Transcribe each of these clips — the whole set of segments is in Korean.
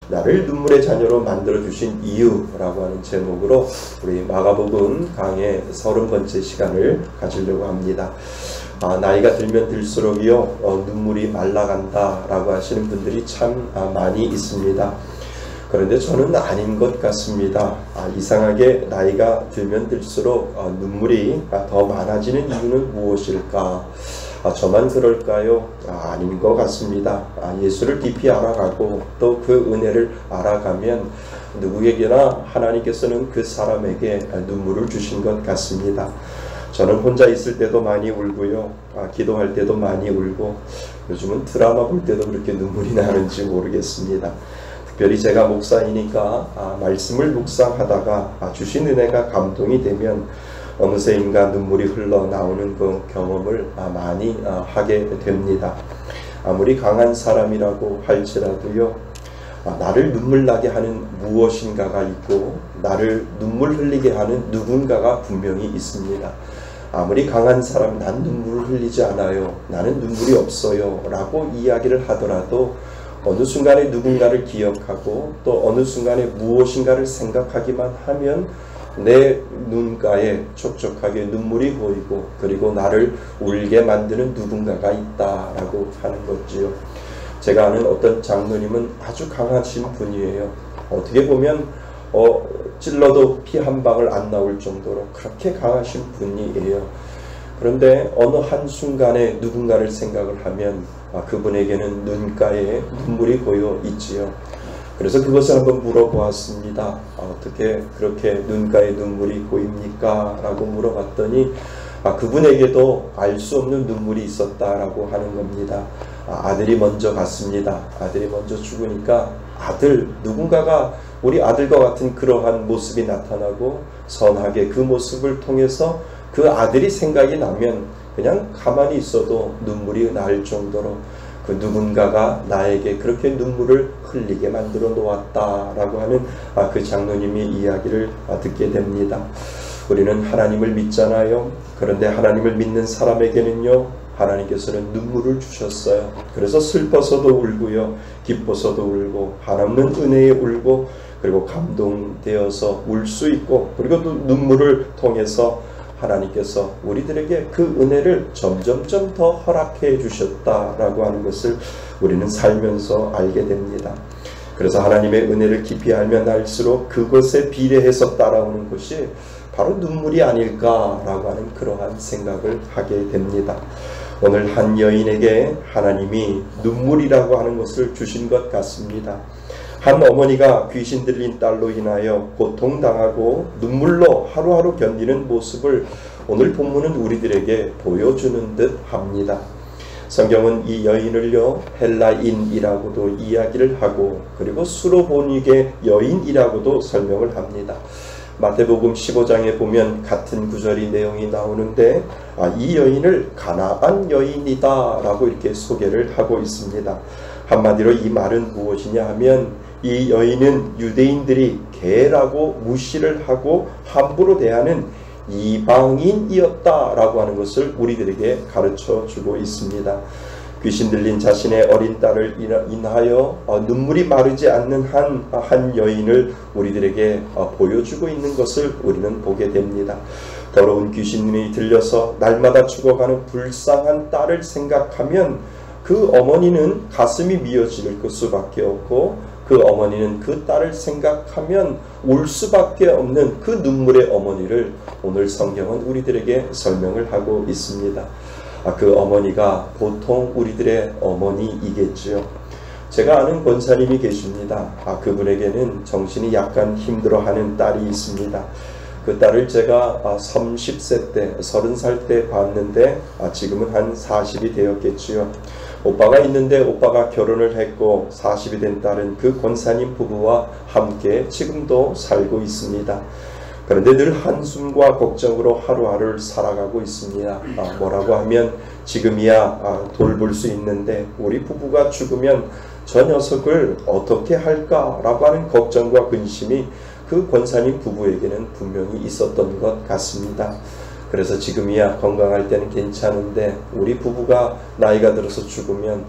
나를 눈물의 자녀로 만들어주신 이유라고 하는 제목으로 우리 마가복음 강의 30번째 시간을 가지려고 합니다. 나이가 들면 들수록이요 눈물이 말라간다 라고 하시는 분들이 참 많이 있습니다. 그런데 저는 아닌 것 같습니다. 이상하게 나이가 들면 들수록 눈물이 더 많아지는 이유는 무엇일까? 저만 그럴까요? 아닌 것 같습니다. 예수를 깊이 알아가고 또 그 은혜를 알아가면 누구에게나 하나님께서는 그 사람에게 눈물을 주신 것 같습니다. 저는 혼자 있을 때도 많이 울고요. 기도할 때도 많이 울고 요즘은 드라마 볼 때도 그렇게 눈물이 나는지 모르겠습니다. 특별히 제가 목사이니까 말씀을 묵상하다가 주신 은혜가 감동이 되면 어느새인가 눈물이 흘러나오는 그 경험을 많이 하게 됩니다. 아무리 강한 사람이라고 할지라도요, 나를 눈물 나게 하는 무엇인가가 있고 나를 눈물 흘리게 하는 누군가가 분명히 있습니다. 아무리 강한 사람, 난 눈물을 흘리지 않아요, 나는 눈물이 없어요 라고 이야기를 하더라도 어느 순간에 누군가를 기억하고 또 어느 순간에 무엇인가를 생각하기만 하면 내 눈가에 촉촉하게 눈물이 보이고 그리고 나를 울게 만드는 누군가가 있다라고 하는 거지요. 제가 아는 어떤 장로님은 아주 강하신 분이에요. 어떻게 보면 찔러도 피 한 방울 안 나올 정도로 그렇게 강하신 분이에요. 그런데 어느 한순간에 누군가를 생각을 하면 그분에게는 눈가에 눈물이 고여 있지요. 그래서 그것을 한번 물어보았습니다. 어떻게 그렇게 눈가에 눈물이 고입니까? 라고 물어봤더니 그분에게도 알 수 없는 눈물이 있었다라고 하는 겁니다. 아들이 먼저 갔습니다. 아들이 먼저 죽으니까 누군가가 우리 아들과 같은 그러한 모습이 나타나고 선하게 그 모습을 통해서 그 아들이 생각이 나면 그냥 가만히 있어도 눈물이 날 정도로 그 누군가가 나에게 그렇게 눈물을 흘리게 만들어 놓았다라고 하는 그 장로님의 이야기를 듣게 됩니다. 우리는 하나님을 믿잖아요. 그런데 하나님을 믿는 사람에게는요, 하나님께서는 눈물을 주셨어요. 그래서 슬퍼서도 울고요, 기뻐서도 울고, 한없는 은혜에 울고, 그리고 감동되어서 울 수 있고, 그리고 또 눈물을 통해서 하나님께서 우리들에게 그 은혜를 점점점 더 허락해 주셨다라고 하는 것을 우리는 살면서 알게 됩니다. 그래서 하나님의 은혜를 깊이 알면 알수록 그것에 비례해서 따라오는 것이 바로 눈물이 아닐까라고 하는 그러한 생각을 하게 됩니다. 오늘 한 여인에게 하나님이 눈물이라고 하는 것을 주신 것 같습니다. 한 어머니가 귀신 들린 딸로 인하여 고통당하고 눈물로 하루하루 견디는 모습을 오늘 본문은 우리들에게 보여주는 듯 합니다. 성경은 이 여인을요, 헬라인이라고도 이야기를 하고 그리고 수로보니게 여인이라고도 설명을 합니다. 마태복음 15장에 보면 같은 구절이 내용이 나오는데 이 여인을 가나안 여인이다 라고 이렇게 소개를 하고 있습니다. 한마디로 이 말은 무엇이냐 하면 이 여인은 유대인들이 개라고 무시를 하고 함부로 대하는 이방인이었다라고 하는 것을 우리들에게 가르쳐 주고 있습니다. 귀신 들린 자신의 어린 딸을 인하여 눈물이 마르지 않는 한 여인을 우리들에게 보여주고 있는 것을 우리는 보게 됩니다. 더러운 귀신이 들려서 날마다 죽어가는 불쌍한 딸을 생각하면 그 어머니는 가슴이 미어질 수밖에 없고 그 어머니는 그 딸을 생각하면 울 수밖에 없는 그 눈물의 어머니를 오늘 성경은 우리들에게 설명을 하고 있습니다. 그 어머니가 보통 우리들의 어머니이겠지요. 제가 아는 권사님이 계십니다. 그분에게는 정신이 약간 힘들어하는 딸이 있습니다. 그 딸을 제가 30세 때, 30살 때 봤는데 지금은 한 40이 되었겠지요. 오빠가 있는데 오빠가 결혼을 했고 40이 된 딸은 그 권사님 부부와 함께 지금도 살고 있습니다. 그런데 늘 한숨과 걱정으로 하루하루를 살아가고 있습니다. 뭐라고 하면 지금이야 돌볼 수 있는데 우리 부부가 죽으면 저 녀석을 어떻게 할까라고 하는 걱정과 근심이 그 권사님 부부에게는 분명히 있었던 것 같습니다. 그래서 지금이야 건강할 때는 괜찮은데 우리 부부가 나이가 들어서 죽으면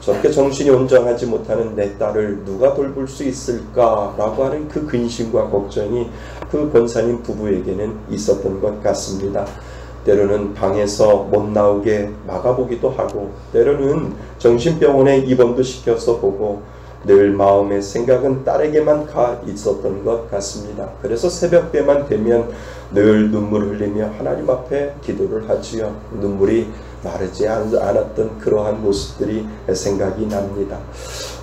저렇게 정신이 온전하지 못하는 내 딸을 누가 돌볼 수 있을까라고 하는 그 근심과 걱정이 그 권사님 부부에게는 있었던 것 같습니다. 때로는 방에서 못 나오게 막아보기도 하고, 때로는 정신병원에 입원도 시켜서 보고, 늘 마음의 생각은 딸에게만 가 있었던 것 같습니다. 그래서 새벽때만 되면 늘 눈물을 흘리며 하나님 앞에 기도를 하지요. 눈물이 마르지 않았던 그러한 모습들이 생각이 납니다.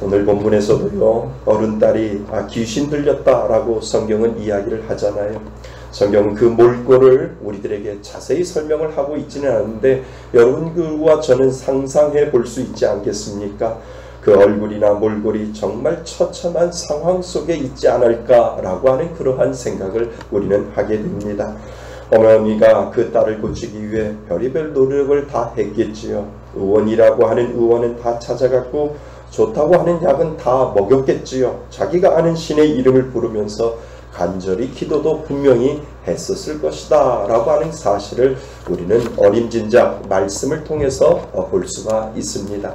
오늘 본문에서도요, 어른 딸이 귀신 들렸다라고 성경은 이야기를 하잖아요. 성경은 그 몰골을 우리들에게 자세히 설명을 하고 있지는 않은데 여러분과 저는 상상해 볼 수 있지 않겠습니까? 그 얼굴이나 몰골이 정말 처참한 상황 속에 있지 않을까라고 하는 그러한 생각을 우리는 하게 됩니다. 어머니가 그 딸을 고치기 위해 별의별 노력을 다 했겠지요. 의원이라고 하는 의원은 다 찾아갔고 좋다고 하는 약은 다 먹였겠지요. 자기가 아는 신의 이름을 부르면서 간절히 기도도 분명히 했었을 것이다 라고 하는 사실을 우리는 어림짐작 말씀을 통해서 볼 수가 있습니다.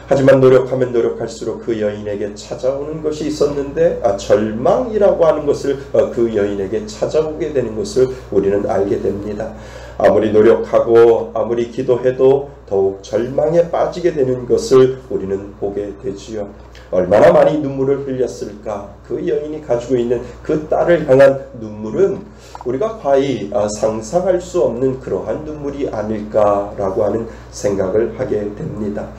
하지만 노력하면 노력할수록 그 여인에게 찾아오는 것이 있었는데 절망이라고 하는 것을 그 여인에게 찾아오게 되는 것을 우리는 알게 됩니다. 아무리 노력하고 아무리 기도해도 더욱 절망에 빠지게 되는 것을 우리는 보게 되지요. 얼마나 많이 눈물을 흘렸을까. 그 여인이 가지고 있는 그 딸을 향한 눈물은 우리가 과히 상상할 수 없는 그러한 눈물이 아닐까라고 하는 생각을 하게 됩니다.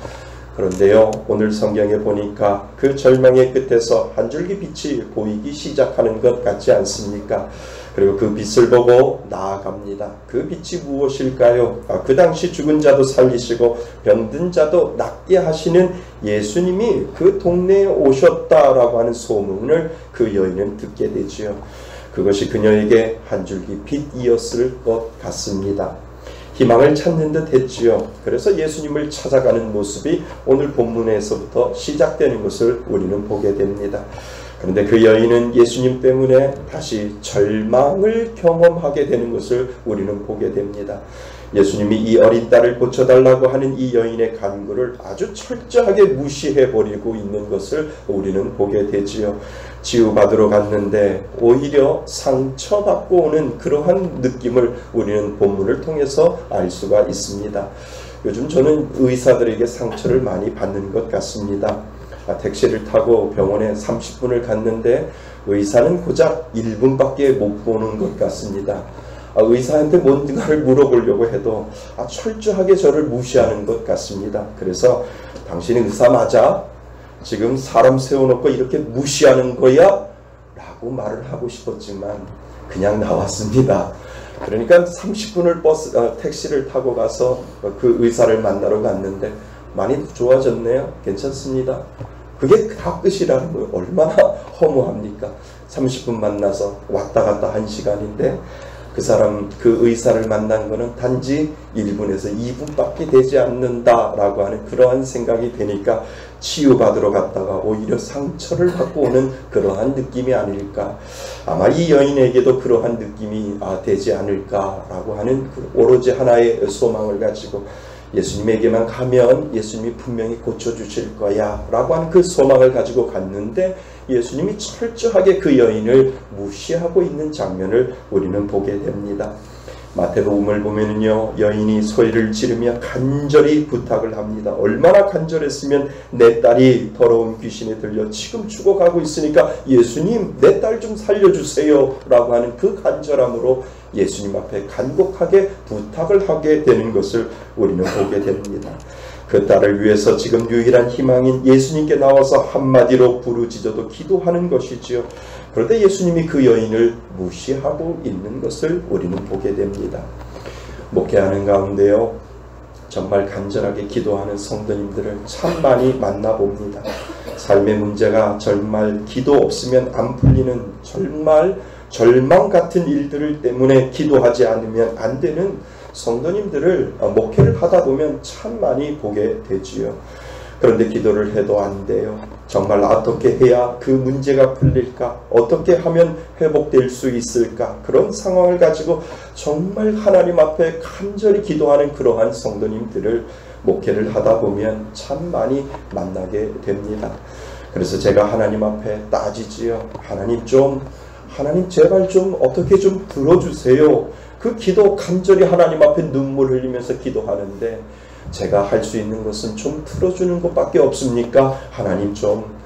그런데요, 오늘 성경에 보니까 그 절망의 끝에서 한 줄기 빛이 보이기 시작하는 것 같지 않습니까? 그리고 그 빛을 보고 나아갑니다. 그 빛이 무엇일까요? 그 당시 죽은 자도 살리시고 병든 자도 낫게 하시는 예수님이 그 동네에 오셨다라고 하는 소문을 그 여인은 듣게 되지요. 그것이 그녀에게 한 줄기 빛이었을 것 같습니다. 희망을 찾는 듯 했지요. 그래서 예수님을 찾아가는 모습이 오늘 본문에서부터 시작되는 것을 우리는 보게 됩니다. 그런데 그 여인은 예수님 때문에 다시 절망을 경험하게 되는 것을 우리는 보게 됩니다. 예수님이 이 어린 딸을 고쳐달라고 하는 이 여인의 간구를 아주 철저하게 무시해버리고 있는 것을 우리는 보게 되지요. 치유받으러 갔는데 오히려 상처받고 오는 그러한 느낌을 우리는 본문을 통해서 알 수가 있습니다. 요즘 저는 의사들에게 상처를 많이 받는 것 같습니다. 택시를 타고 병원에 30분을 갔는데 의사는 고작 1분밖에 못 보는 것 같습니다. 의사한테 뭔가를 물어보려고 해도 철저하게 저를 무시하는 것 같습니다. 그래서 당신이 의사 맞아? 지금 사람 세워놓고 이렇게 무시하는 거야? 라고 말을 하고 싶었지만 그냥 나왔습니다. 그러니까 30분을 택시를 타고 가서 그 의사를 만나러 갔는데 많이 좋아졌네요. 괜찮습니다. 그게 다 끝이라는 거예요. 얼마나 허무합니까? 30분 만나서 왔다 갔다 1시간인데 그 의사를 만난 거는 단지 1분에서 2분밖에 되지 않는다라고 하는 그러한 생각이 되니까 치유받으러 갔다가 오히려 상처를 받고 오는 그러한 느낌이 아닐까. 아마 이 여인에게도 그러한 느낌이 되지 않을까라고 하는 오로지 하나의 소망을 가지고 예수님에게만 가면 예수님이 분명히 고쳐주실 거야 라고 하는 그 소망을 가지고 갔는데 예수님이 철저하게 그 여인을 무시하고 있는 장면을 우리는 보게 됩니다. 마태복음을 보면은요, 여인이 소리를 지르며 간절히 부탁을 합니다. 얼마나 간절했으면 내 딸이 더러운 귀신에 들려 지금 죽어가고 있으니까 예수님 내 딸 좀 살려주세요 라고 하는 그 간절함으로 예수님 앞에 간곡하게 부탁을 하게 되는 것을 우리는 보게 됩니다. 그 딸을 위해서 지금 유일한 희망인 예수님께 나와서 한마디로 부르짖어도 기도하는 것이지요. 그런데 예수님이 그 여인을 무시하고 있는 것을 우리는 보게 됩니다. 목회하는 가운데요, 정말 간절하게 기도하는 성도님들을 참 많이 만나봅니다. 삶의 문제가 정말 기도 없으면 안 풀리는 정말 절망 같은 일들 때문에 기도하지 않으면 안 되는 성도님들을 목회를 하다 보면 참 많이 보게 되지요. 그런데 기도를 해도 안 돼요. 정말 어떻게 해야 그 문제가 풀릴까? 어떻게 하면 회복될 수 있을까? 그런 상황을 가지고 정말 하나님 앞에 간절히 기도하는 그러한 성도님들을 목회를 하다 보면 참 많이 만나게 됩니다. 그래서 제가 하나님 앞에 따지지요. 하나님 제발 좀 어떻게 좀 들어주세요. 그 기도 간절히 하나님 앞에 눈물 흘리면서 기도하는데 제가 할 수 있는 것은 좀 틀어주는 것밖에 없습니까? 하나님 좀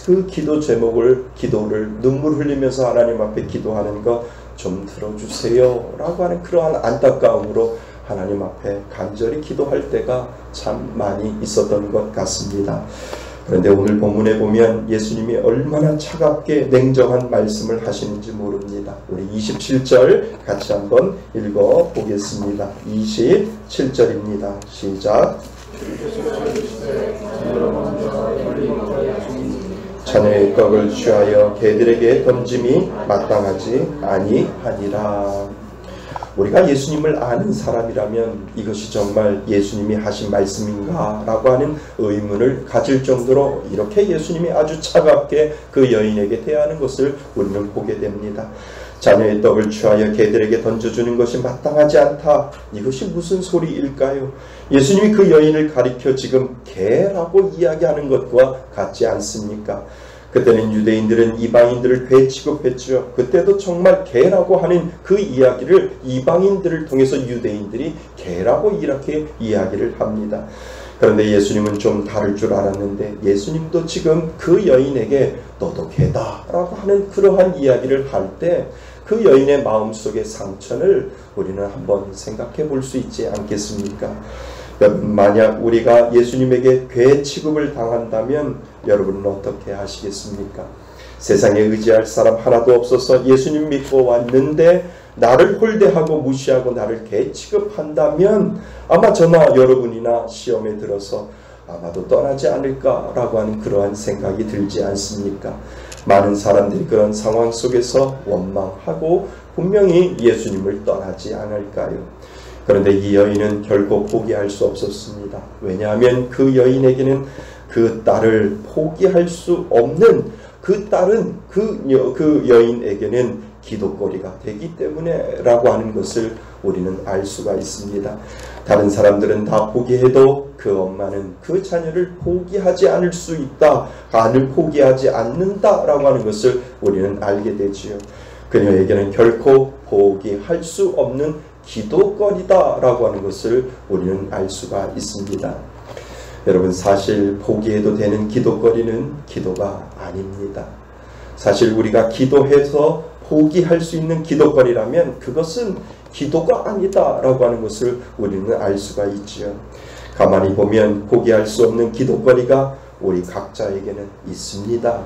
그 기도를 눈물 흘리면서 하나님 앞에 기도하는 것 좀 들어주세요 라고 하는 그러한 안타까움으로 하나님 앞에 간절히 기도할 때가 참 많이 있었던 것 같습니다. 그런데 오늘 본문에 보면 예수님이 얼마나 차갑게 냉정한 말씀을 하시는지 모릅니다. 우리 27절 같이 한번 읽어보겠습니다. 27절입니다. 시작. 자녀의 떡을 취하여 개들에게 던짐이 마땅하지 아니하니라. 우리가 예수님을 아는 사람이라면 이것이 정말 예수님이 하신 말씀인가 라고 하는 의문을 가질 정도로 이렇게 예수님이 아주 차갑게 그 여인에게 대하는 것을 우리는 보게 됩니다. 자녀의 떡을 취하여 개들에게 던져주는 것이 마땅하지 않다. 이것이 무슨 소리일까요? 예수님이 그 여인을 가리켜 지금 개라고 이야기하는 것과 같지 않습니까? 그때는 유대인들은 이방인들을 개 취급했죠. 그때도 정말 개라고 하는 그 이야기를 이방인들을 통해서 유대인들이 개라고 이렇게 이야기를 합니다. 그런데 예수님은 좀 다를 줄 알았는데 예수님도 지금 그 여인에게 너도 개다 라고 하는 그러한 이야기를 할 때 그 여인의 마음속의 상처를 우리는 한번 생각해 볼 수 있지 않겠습니까? 여러분, 만약 우리가 예수님에게 개 취급을 당한다면 여러분은 어떻게 하시겠습니까? 세상에 의지할 사람 하나도 없어서 예수님 믿고 왔는데 나를 홀대하고 무시하고 나를 개 취급한다면 아마 저나 여러분이나 시험에 들어서 아마도 떠나지 않을까라고 하는 그러한 생각이 들지 않습니까? 많은 사람들이 그런 상황 속에서 원망하고 분명히 예수님을 떠나지 않을까요? 그런데 이 여인은 결코 포기할 수 없었습니다. 왜냐하면 그 여인에게는 그 딸을 포기할 수 없는 그 딸은 그 여인에게는 기도거리가 되기 때문에 라고 하는 것을 우리는 알 수가 있습니다. 다른 사람들은 다 포기해도 그 엄마는 그 자녀를 포기하지 않을 수 있다, 포기하지 않는다 라고 하는 것을 우리는 알게 되지요. 그녀에게는 결코 포기할 수 없는 기도거리다 라고 하는 것을 우리는 알 수가 있습니다. 여러분, 사실 포기해도 되는 기도거리는 기도가 아닙니다. 사실 우리가 기도해서 포기할 수 있는 기도거리라면 그것은 기도가 아니다 라고 하는 것을 우리는 알 수가 있지요. 가만히 보면 포기할 수 없는 기도거리가 우리 각자에게는 있습니다.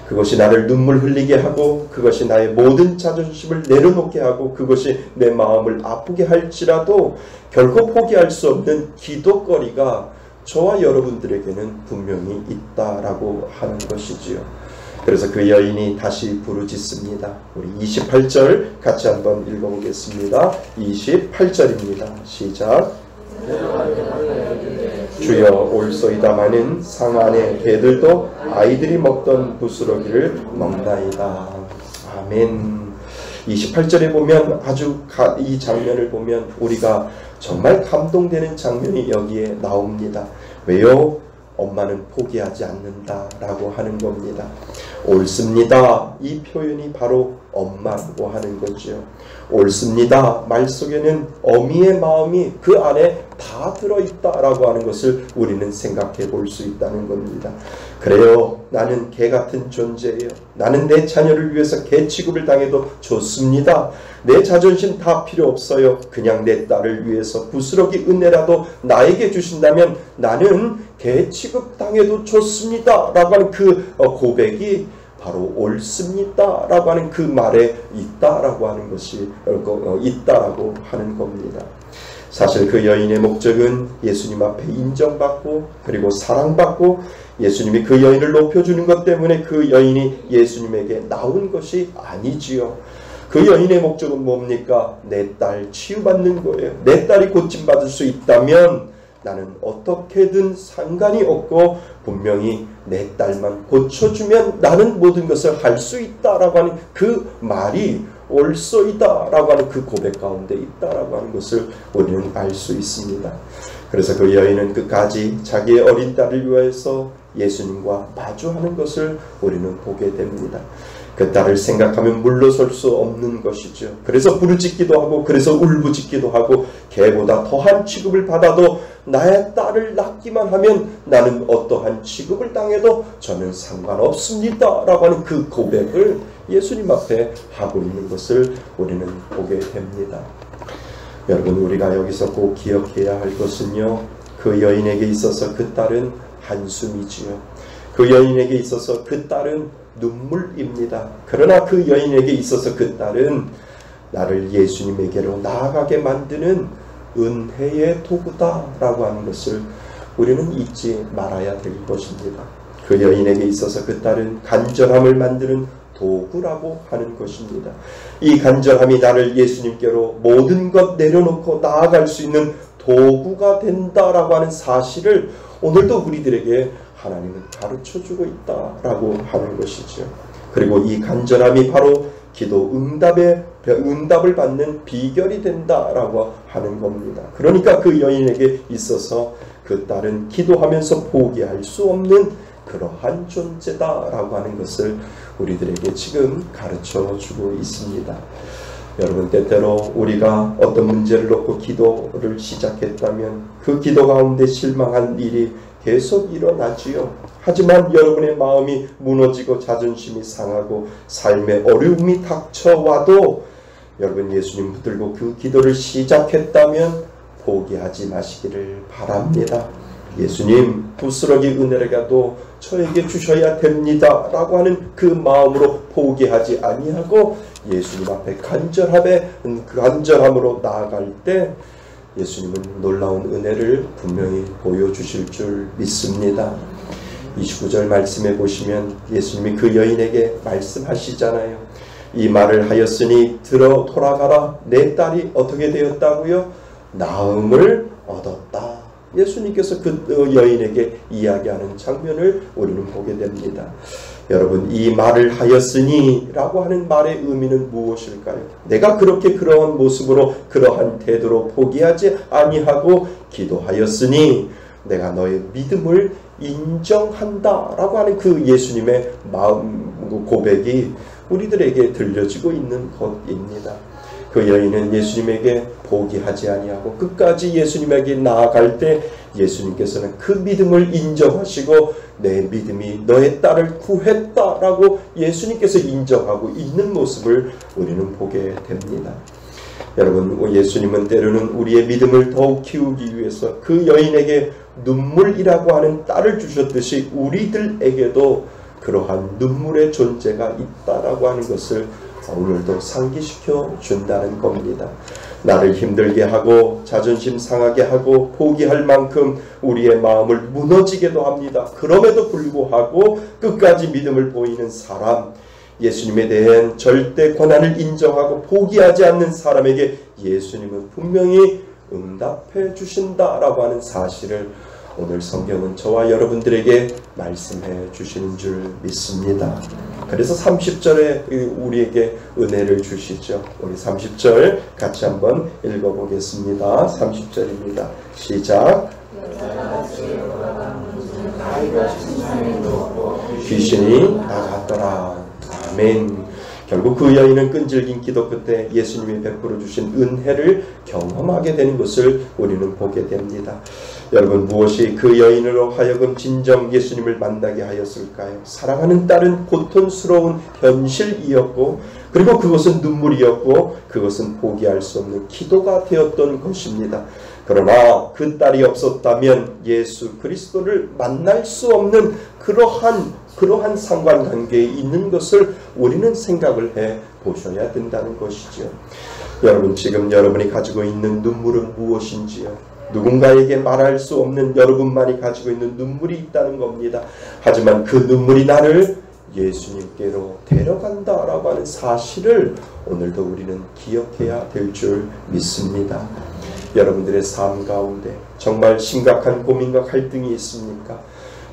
그것이 나를 눈물 흘리게 하고 그것이 나의 모든 자존심을 내려놓게 하고 그것이 내 마음을 아프게 할지라도 결코 포기할 수 없는 기도거리가 저와 여러분들에게는 분명히 있다라고 하는 것이지요. 그래서 그 여인이 다시 부르짖습니다. 우리 28절 같이 한번 읽어보겠습니다. 28절입니다. 시작. 주여 올소이다마는 상 안에 개들도 아이들이 먹던 부스러기를 먹나이다. 아멘. 28절에 보면 아주 이 장면을 보면 우리가 정말 감동되는 장면이 여기에 나옵니다. 왜요? 엄마는 포기하지 않는다라고 하는 겁니다. 옳습니다. 이 표현이 바로 엄마라고 하는 거죠. 옳습니다. 말 속에는 어미의 마음이 그 안에 다 들어있다라고 하는 것을 우리는 생각해 볼 수 있다는 겁니다. 그래요. 나는 개 같은 존재예요. 나는 내 자녀를 위해서 개 취급을 당해도 좋습니다. 내 자존심 다 필요 없어요. 그냥 내 딸을 위해서 부스러기 은혜라도 나에게 주신다면 나는 개 취급 당해도 좋습니다. 라고 하는 그 고백이 바로 옳습니다. 라고 하는 그 말에 있다라고 하는 것이 있다라고 하는 겁니다. 사실 그 여인의 목적은 예수님 앞에 인정받고 그리고 사랑받고 예수님이 그 여인을 높여주는 것 때문에 그 여인이 예수님에게 나온 것이 아니지요. 그 여인의 목적은 뭡니까? 내 딸 치유받는 거예요. 내 딸이 고침받을 수 있다면 나는 어떻게든 상관이 없고 분명히 내 딸만 고쳐주면 나는 모든 것을 할 수 있다라고 하는 그 말이 옳소이다 라고 하는 그 고백 가운데 있다라고 하는 것을 우리는 알 수 있습니다. 그래서 그 여인은 끝까지 자기의 어린 딸을 위하여서 예수님과 마주하는 것을 우리는 보게 됩니다. 그 딸을 생각하면 물러설 수 없는 것이죠. 그래서 부르짖기도 하고, 그래서 울부짖기도 하고, 개보다 더한 취급을 받아도 나의 딸을 낳기만 하면 나는 어떠한 취급을 당해도 저는 상관없습니다 라고 하는 그 고백을 예수님 앞에 하고 있는 것을 우리는 보게 됩니다. 여러분, 우리가 여기서 꼭 기억해야 할 것은요, 그 여인에게 있어서 그 딸은 한숨이지요. 그 여인에게 있어서 그 딸은 눈물입니다. 그러나 그 여인에게 있어서 그 딸은 나를 예수님에게로 나아가게 만드는 은혜의 도구다라고 하는 것을 우리는 잊지 말아야 될 것입니다. 그 여인에게 있어서 그 딸은 간절함을 만드는 도구라고 하는 것입니다. 이 간절함이 나를 예수님께로 모든 것 내려놓고 나아갈 수 있는 도구가 된다라고 하는 사실을 오늘도 우리들에게 하나님은 가르쳐주고 있다라고 하는 것이죠. 그리고 이 간절함이 바로 기도 응답을 받는 비결이 된다라고 하는 겁니다. 그러니까 그 여인에게 있어서 그 딸은 기도하면서 포기할 수 없는 그러한 존재다라고 하는 것을 우리들에게 지금 가르쳐주고 있습니다. 여러분, 때때로 우리가 어떤 문제를 놓고 기도를 시작했다면 그 기도 가운데 실망한 일이 계속 일어나지요. 하지만 여러분의 마음이 무너지고 자존심이 상하고 삶의 어려움이 닥쳐와도 여러분 예수님 붙들고 그 기도를 시작했다면 포기하지 마시기를 바랍니다. 예수님, 부스러기 은혜라도 저에게 주셔야 됩니다 라고 하는 그 마음으로 포기하지 아니하고 예수님 앞에 간절함으로 나아갈 때 예수님은 놀라운 은혜를 분명히 보여주실 줄 믿습니다. 29절 말씀해 보시면 예수님이 그 여인에게 말씀하시잖아요. 이 말을 하였으니 돌아가라. 내 딸이 어떻게 되었다고요? 나음을 얻었다. 예수님께서 그 여인에게 이야기하는 장면을 우리는 보게 됩니다. 여러분, 이 말을 하였으니 라고 하는 말의 의미는 무엇일까요? 내가 그렇게 그러한 모습으로 그러한 태도로 포기하지 아니하고 기도하였으니 내가 너의 믿음을 인정한다 라고 하는 그 예수님의 마음 고백이 우리들에게 들려지고 있는 것입니다. 그 여인은 예수님에게 포기하지 아니하고 끝까지 예수님에게 나아갈 때 예수님께서는 그 믿음을 인정하시고 내 믿음이 너의 딸을 구했다라고 예수님께서 인정하고 있는 모습을 우리는 보게 됩니다. 여러분, 예수님은 때로는 우리의 믿음을 더욱 키우기 위해서 그 여인에게 눈물이라고 하는 딸을 주셨듯이 우리들에게도 그러한 눈물의 존재가 있다라고 하는 것을 오늘도 상기시켜 준다는 겁니다. 나를 힘들게 하고 자존심 상하게 하고 포기할 만큼 우리의 마음을 무너지게도 합니다. 그럼에도 불구하고 끝까지 믿음을 보이는 사람, 예수님에 대한 절대 권한을 인정하고 포기하지 않는 사람에게 예수님은 분명히 응답해 주신다라고 하는 사실을 오늘 성경은 저와 여러분들에게 말씀해 주시는 줄 믿습니다. 그래서 30절에 우리에게 은혜를 주시죠. 우리 30절 같이 한번 읽어보겠습니다. 30절입니다. 시작. 귀신이 나갔더라. 아멘. 결국 그 여인은 끈질긴 기도 끝에 예수님이 베풀어 주신 은혜를 경험하게 되는 것을 우리는 보게 됩니다. 여러분, 무엇이 그 여인으로 하여금 진정 예수님을 만나게 하였을까요? 사랑하는 딸은 고통스러운 현실이었고, 그리고 그것은 눈물이었고, 그것은 포기할 수 없는 기도가 되었던 것입니다. 그러나 그 딸이 없었다면 예수 그리스도를 만날 수 없는 그러한 상관관계에 있는 것을 우리는 생각을 해 보셔야 된다는 것이죠. 여러분, 지금 여러분이 가지고 있는 눈물은 무엇인지요? 누군가에게 말할 수 없는 여러분만이 가지고 있는 눈물이 있다는 겁니다. 하지만 그 눈물이 나를 예수님께로 데려간다라고 하는 사실을 오늘도 우리는 기억해야 될 줄 믿습니다. 여러분들의 삶 가운데 정말 심각한 고민과 갈등이 있습니까?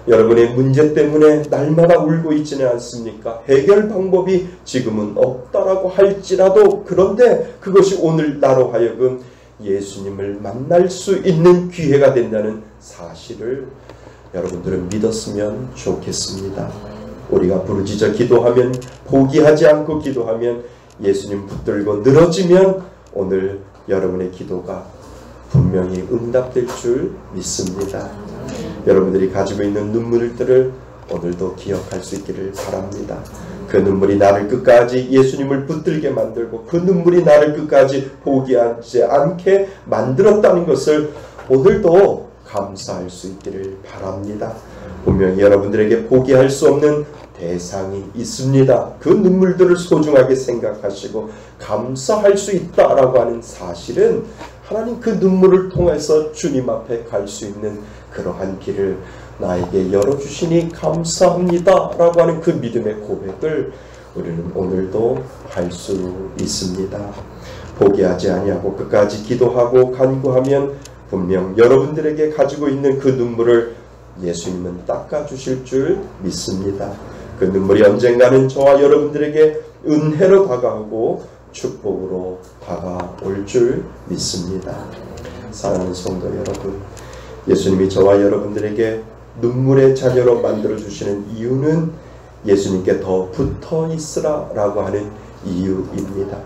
여러분의 문제 때문에 날마다 울고 있지는 않습니까? 해결 방법이 지금은 없다라고 할지라도, 그런데 그것이 오늘 나로 하여금 예수님을 만날 수 있는 기회가 된다는 사실을 여러분들은 믿었으면 좋겠습니다. 우리가 부르짖어 기도하면, 포기하지 않고 기도하면, 예수님 붙들고 늘어지면 오늘 여러분의 기도가 분명히 응답될 줄 믿습니다. 여러분들이 가지고 있는 눈물들을 오늘도 기억할 수 있기를 바랍니다. 그 눈물이 나를 끝까지 예수님을 붙들게 만들고 그 눈물이 나를 끝까지 포기하지 않게 만들었다는 것을 오늘도 감사할 수 있기를 바랍니다. 분명히 여러분들에게 포기할 수 없는 대상이 있습니다. 그 눈물들을 소중하게 생각하시고 감사할 수 있다라고 하는 사실은 하나님 그 눈물을 통해서 주님 앞에 갈 수 있는 그러한 길을 나에게 열어주시니 감사합니다 라고 하는 그 믿음의 고백을 우리는 오늘도 할 수 있습니다. 포기하지 아니하고 끝까지 기도하고 간구하면 분명 여러분들에게 가지고 있는 그 눈물을 예수님은 닦아주실 줄 믿습니다. 그 눈물이 언젠가는 저와 여러분들에게 은혜로 다가오고 축복으로 다가올 줄 믿습니다. 사랑하는 성도 여러분, 예수님이 저와 여러분들에게 눈물의 자녀로 만들어주시는 이유는 예수님께 더 붙어 있으라 라고 하는 이유입니다.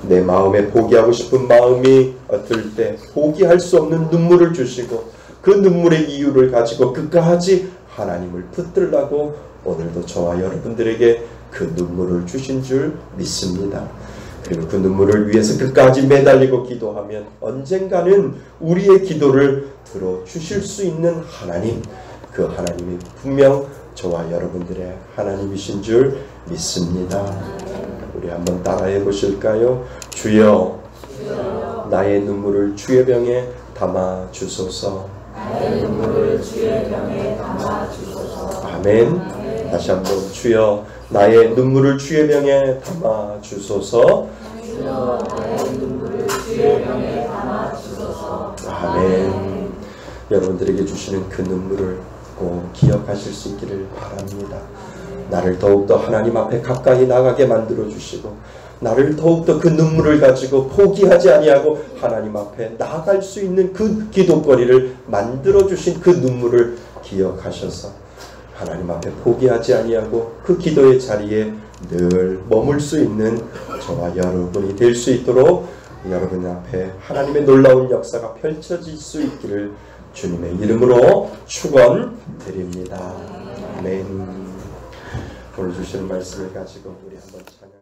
내 마음에 포기하고 싶은 마음이 들 때 포기할 수 없는 눈물을 주시고 그 눈물의 이유를 가지고 끝까지 하나님을 붙들라고 오늘도 저와 여러분들에게 그 눈물을 주신 줄 믿습니다. 그리고 그 눈물을 위해서 끝까지 매달리고 기도하면 언젠가는 우리의 기도를 들어주실 수 있는 하나님, 그 하나님이 분명 저와 여러분들의 하나님이신 줄 믿습니다. 우리 한번 따라해 보실까요? 주여, 나의 눈물을 주의 병에 담아 주소서. 나의 눈물을 주의 병에 담아 주소서. 아멘. 다시 한번 주여, 나의 눈물을 주의 병에 담아 주소서. 주여, 나의 눈물을 주의 병에 담아 주소서. 아멘. 여러분들에게 주시는 그 눈물을 꼭 기억하실 수 있기를 바랍니다. 나를 더욱더 하나님 앞에 가까이 나가게 만들어 주시고 나를 더욱더 그 눈물을 가지고 포기하지 아니하고 하나님 앞에 나아갈 수 있는 그 기도거리를 만들어 주신 그 눈물을 기억하셔서 하나님 앞에 포기하지 아니하고 그 기도의 자리에 늘 머물 수 있는 저와 여러분이 될 수 있도록 여러분 앞에 하나님의 놀라운 역사가 펼쳐질 수 있기를 주님의 이름으로 축원드립니다. 아멘. 오늘 주시는 말씀을 가지고 우리 한번 찬양